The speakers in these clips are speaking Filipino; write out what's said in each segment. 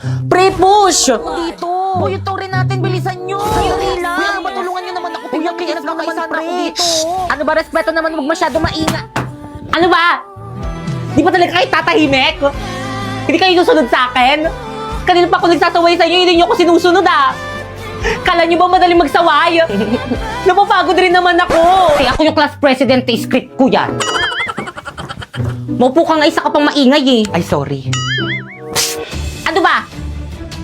Pre-push! Dito. Uy, ito rin natin, bilisan nyo! Hindi lang. Kuya, matulungan nyo naman ako. Uy, Kuya, ang kaya bilis lang naman, naman, pre. ako dito. Ano ba, respeto naman, huwag masyado mainga. Ano ba? Di ba talaga kayo tatahimik? Hindi kayo susunod sa akin? Kanina pa ako nagsasaway sa inyo, hindi nyo ako sinusunod ah. Kala nyo ba madaling magsaway? Napapagod rin naman ako. Kaya ako yung class president, script ko yan. Maupo ka nga, isa ka pang maingay eh. Ay, sorry. Ano ba?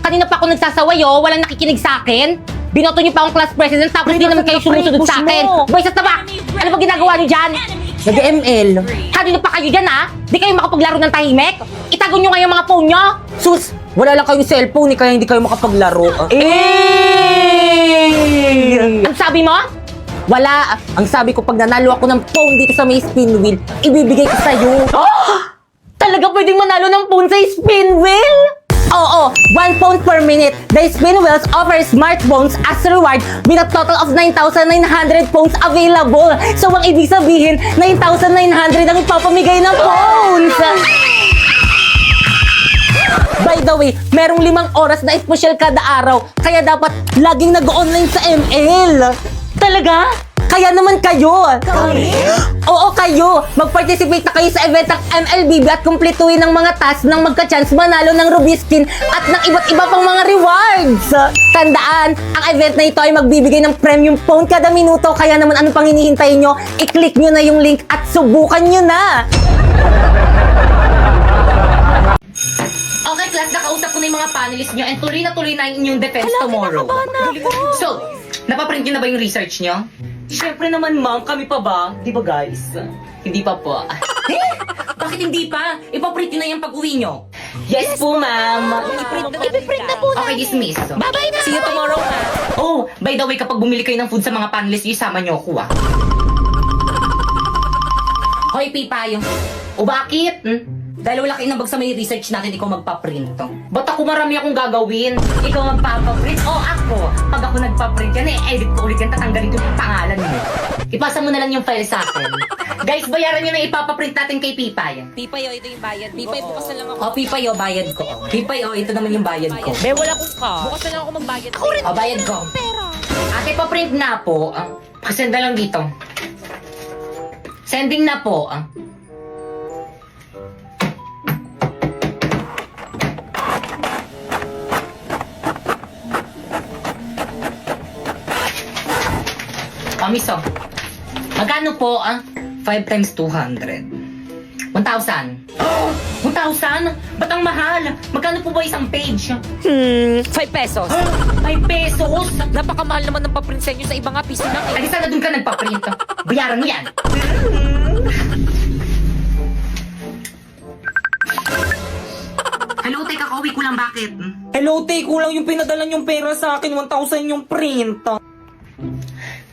Kanina pa ako nagsasaway oh, walang nakikinig sa akin. Binoto niyo pa akong class president tapos di naman kayo sumusunod sa akin. Boys, at ba? Ano ba ginagawa niyo dyan? Nag-ML. Kanina pa kayo dyan ha? Di kayo makapaglaro ng tahimik? Itago niyo nga yung mga phone niyo. Sus, wala lang kayong cellphone kaya hindi kayo makapaglaro. Ang sabi mo? Wala. Ang sabi ko, pag nanalo ako ng phone dito sa may spin wheel, ibibigay ko sa'yo. Talaga pwedeng manalo ng phone sa spin wheel? Oo, 1 phone per minute. The spin wheels offer smartphones as reward with a total of 9,900 phones available. So, ang ibig sabihin, 9,900 ang ipapamigay ng phones. By the way, merong 5 oras na espesyal kada araw, kaya dapat laging nag-online sa ML. Talaga? Kaya naman kayo. Kami? Oo, kayo. Mag-participate na kayo sa event ng MLBB at kumpletuhin ng mga tasks nang magka-chance manalo ng Ruby Skin at ng iba't iba pang mga rewards. Tandaan, ang event na ito ay magbibigay ng premium phone kada minuto. Kaya naman ano pang hinihintay nyo? I-click nyo na yung link at subukan nyo na. Okay, class, nakausap ko na yung mga panelists nyo and tuloy na yung inyong defense tomorrow. So, napaprint nyo na ba yung research nyo? Siyempre naman, ma'am. Kami pa ba? Di ba, guys? Hindi pa po. Bakit hindi pa? Ipaprint nyo na yung pag-uwi nyo. Yes po, ma'am. Ipiprint na po Okay, namin. dismiss. Bye-bye na. See you tomorrow, ma'am. Oh, by the way, kapag bumili kayo ng food sa mga panelists, isama nyo ako, ah. Hoy, Pipay. O bakit? Dahil wala kayo nabag sa may research natin, ikaw magpaprint. Ba't ako marami akong gagawin? Ikaw magpapaprint o ako? Pag ako nagpaprint yan, edit ko ulit yan, tatanggalin ko yung pangalan mo. Ipasa mo na lang yung file sa akin. Guys, bayaran nyo na ipapaprint natin kay Pipay. Pipay, ito yung bayad. Pipay, bukas na lang ako. O, Pipay, bayad ko. Pipay, ito naman yung bayad ko. Be, wala kong ka. Bukas na lang ako magbayad. Ako rin. O, bayad ko. Pera. Ate, paprint na po. Pasend na lang dito. Sending na po. Miso, magkano po 5 times 200? 1,000. 1,000? Ba't ang mahal? Magkano po ba isang page? 5 pesos. 5 pesos? Napakamahal naman ng paprint sa inyo sa iba nga piso lang eh. Ay, sana dun ka nagpa-print. Bayaran mo yan. Hello, teka, kauwi ko lang, bakit? Hello, te, kulang yung pinadala yung pera sa akin, 1,000 yung print.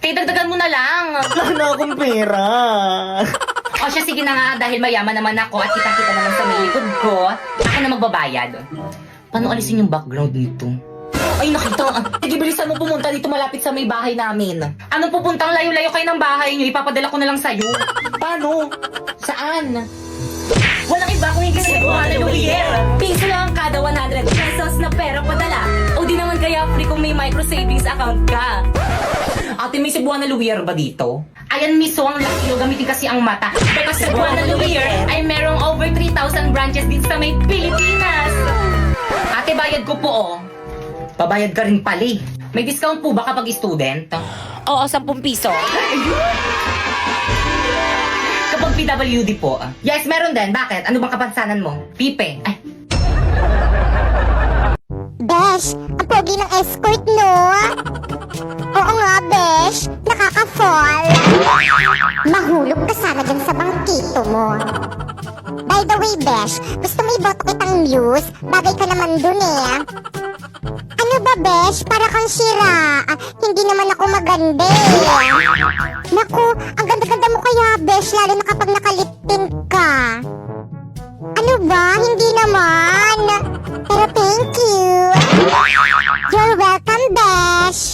Kaya dagdagan mo na lang. Wala na akong pera. O siya, sige na nga, dahil mayaman naman ako at kita-kita naman sa may likod ko, ako na magbabayad. Paano alisin yung background nito? Ay, nakita. Sige, bilisan mo pumunta dito malapit sa may bahay namin. Anong pupuntang layo-layo kayo ng bahay niyo? Ipapadala ko na lang sa'yo. Paano? Saan? Walang iba kung hindi si Hallelujah. Piso lang kada 100 pesos na pera padala. O di naman kaya free kung may micro savings account ka. Ate, may Cebuana Luwier ba dito? Ayan, miso, ang laki o gamitin kasi ang mata. Because Cebuana Luwier ay merong over 3,000 branches din sa may Pilipinas. Ate, bayad ko po, oh. Pabayad ka rin pali. May discount po ba kapag student? Oo, 10 piso. Kapag PWD po. Yes, meron din. Bakit? Ano bang kapansanan mo? Pipe. Ay, Besh, ang pogi ng escort, no? Oo nga, Besh. Nakaka-fall. Mahulog ka sana dyan sa bangkito mo. By the way, Besh, gusto mo iboto kitang muse? Bagay ka naman dun eh. Ano ba, Besh? Para kang sira. Hindi naman ako maganda eh. Naku, ang ganda-ganda mo kaya, Besh, lalo na kapag nakalipin ka. Ano ba? Hindi naman. Pero thank you. You're welcome, Besh.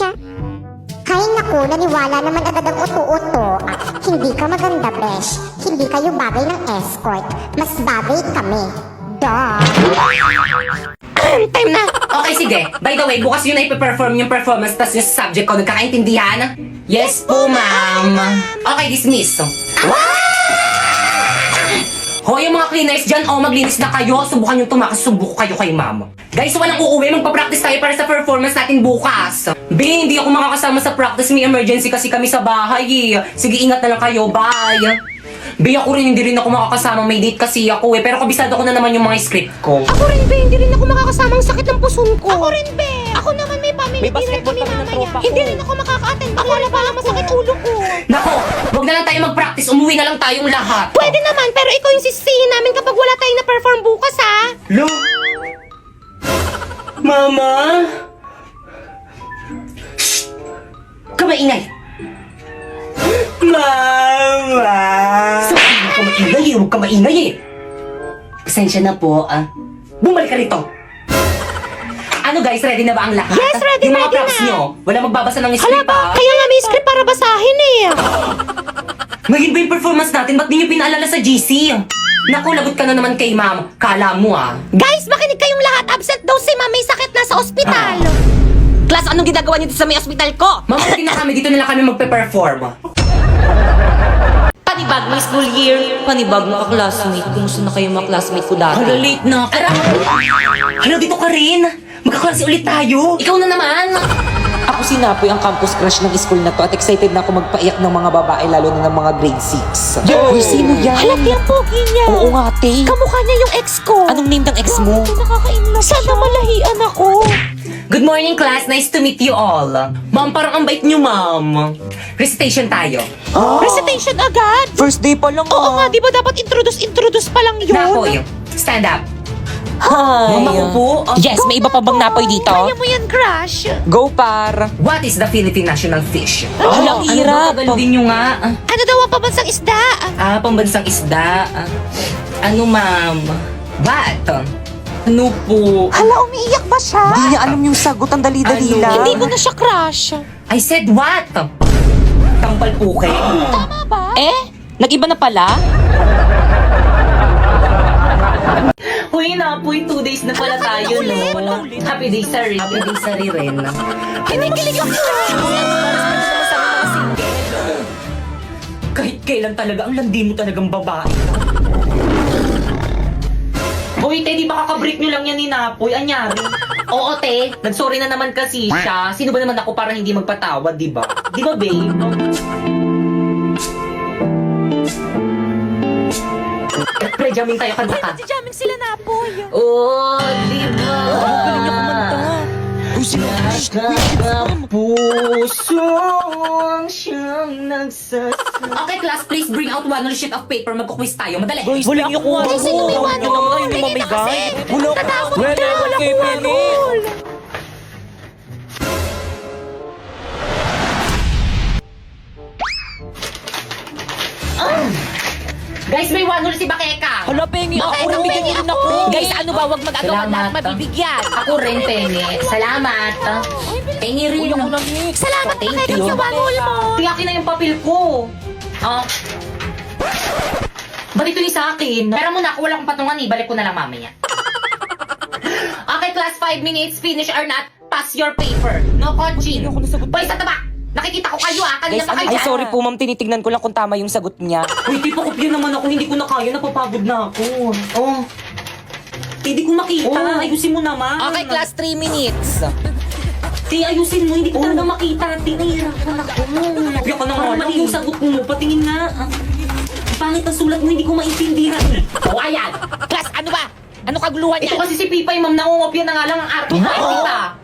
Hay naku, naniwala naman agad ang uto-uto. Hindi ka maganda, Besh. Hindi kayo bagay ng escort. Mas bagay kami. Duh. Time na. Okay, sige. By the way, bukas yun na ipe-perform yung performance tas yung subject ko. Nagkakaintindihan? Yes po, ma'am. Okay, dismiss. Hoy, yung mga cleaners dyan, maglinis na kayo. Subukan yung tumakas, subuko kayo kay ma'am. Guys, walang uuwi. Magpa-practice tayo para sa performance natin bukas. B, hindi ako makakasama sa practice. May emergency kasi kami sa bahay eh. Sige, ingat na lang kayo. Bye. B, ako rin, hindi rin ako makakasama. May date kasi ako eh. Pero kabisado ko na naman yung mga script ko. Ako rin, be. Hindi rin ako makakasama ang sakit ng puson ko. Ako rin, be. Ako naman may family May basketball dinner kami ng tropa ko. Hindi rin ako makaka-attend. Ako na pala masakit ulo ko. Nako, wag na lang tayo mag-practice. Umuwi na lang tayong lahat. Pwede naman, pero ikaw yung sisihin namin kapag wala tayong na-perform bukas, ha? Lo? Mama? Shh! Kamaingay! Mama! Huwag ka maingay eh! Huwag ka maingay eh! Pasensya na po Bumalik ka rito! Ano guys, ready na ba ang lahat? Yes, ready, Yung mga ready props na. nyo, wala magbabasa ng Hala script ba? Kaya nga may script para basahin eh. Ngayon ba yung performance natin? Ba't di nyo pinaalala sa GC? Naku, lagot ka na naman kay ma'am. Kala mo Guys, makinig kayong lahat. Absent daw si ma'am. May sakit na sa ospital. Class, anong ginagawa niyo dito sa may ospital ko? Ma'am, okay na kami. Dito na lang kami magpe-perform. Panibagong school year, panibagong ka-classmate. Kumusta na kayo mga classmate ko dati? Hala, late na. Hala, dito ka rin. Magkaklase ulit tayo. Ikaw na naman. Ako si Napoy, ang campus crush ng school na to at excited na ako magpaiyak ng mga babae lalo na ng mga grade 6. Uy, sino yan? Halati ang pogi niya. Oo nga, te. Kamukha niya yung ex ko. Anong name ng ex mo? Nakaka-inlove Sana malahian ako. Good morning, class. Nice to meet you all. Ma'am, parang ang bait niyo, ma'am. Recitation tayo. Recitation agad. First day pa lang Oo nga, di ba dapat introduce pa lang yun? Napoy, stand up. Hi. Mama ko po. Yes, may iba pa bang Napoy dito? Kaya mo yan, crush. Go, par. What is the Philippine national fish? Hala, ang hirap. Ano ba? Tagal din nyo nga. Ano daw ang pabansang isda? Pambansang isda. Ano, ma'am? What? Ano po? Hala, umiiyak ba siya? Hindi niya alam yung sagot, ang dali-dali Ano? lang. Hindi ko na siya crush. I said what? Tampal po kayo. Tama ba? Nag-iba na pala? Hoy, Napoy, 2 days na pala tayo, no? Happy day, sorry. Happy day sa rin. Kinikilig ako. Kahit kailan talaga, ang landi mo talagang babae. Hoy, te, di ba kakabreak nyo lang yan ni Napoy? Anyari? Oo, te. Nagsorry na naman kasi siya. Sino ba naman ako para hindi magpatawad, di ba? Di ba, babe? Pre-jamming tayo kanta. Jamming sila na po. Oh, di ba? Galing niya kumanta. Puso ang siyang nagsasabi. Okay, class, please bring out one sheet of paper. Magkukwis tayo. Madali. Wala niyo kung Guys, sino may one hole? Tingin na kasi. Tatakot ka. Wala ko one hole. Guys, may one si Bakeka. Hala, Pengi, ako Bakit nabigyan niyo rin ako. Guys, ano ba, wag mag-agaw Salamat. lahat mabibigyan. Ako rin, Pengi. Salamat. Pengi rin. Salamat pa kayo sa one hole mo. Tiyakin na yung papel ko. Ba't ito yung sa akin? Pero muna, ako wala akong patungan eh. Balik ko na lang mamaya. Okay, class, 5 minutes. Finish or not, pass your paper. No coaching. Boy, sa taba! Nakikita ko kayo kanina pa kayo Ay, dyan. sorry po, ma'am. Tinitignan ko lang kung tama yung sagot niya. Uy, tipo kopya naman ako. Hindi ko na kaya. Napapagod na ako. Oh. Hindi ko makita. Ayusin mo naman. Okay, class, 3 minutes. Ti, ayusin mo. Hindi ko talaga makita. Ti, nahihirapan ako. Kopya ka na nga. Mali yung sagot mo. Patingin nga. Pangit ang sulat mo. Hindi ko maintindihan. Oh, ayan. Class, ano ba? Ano kaguluhan Ito yan? kasi si Pipay, ma'am. Nangungopya na nga lang ang arte. Ay, kita.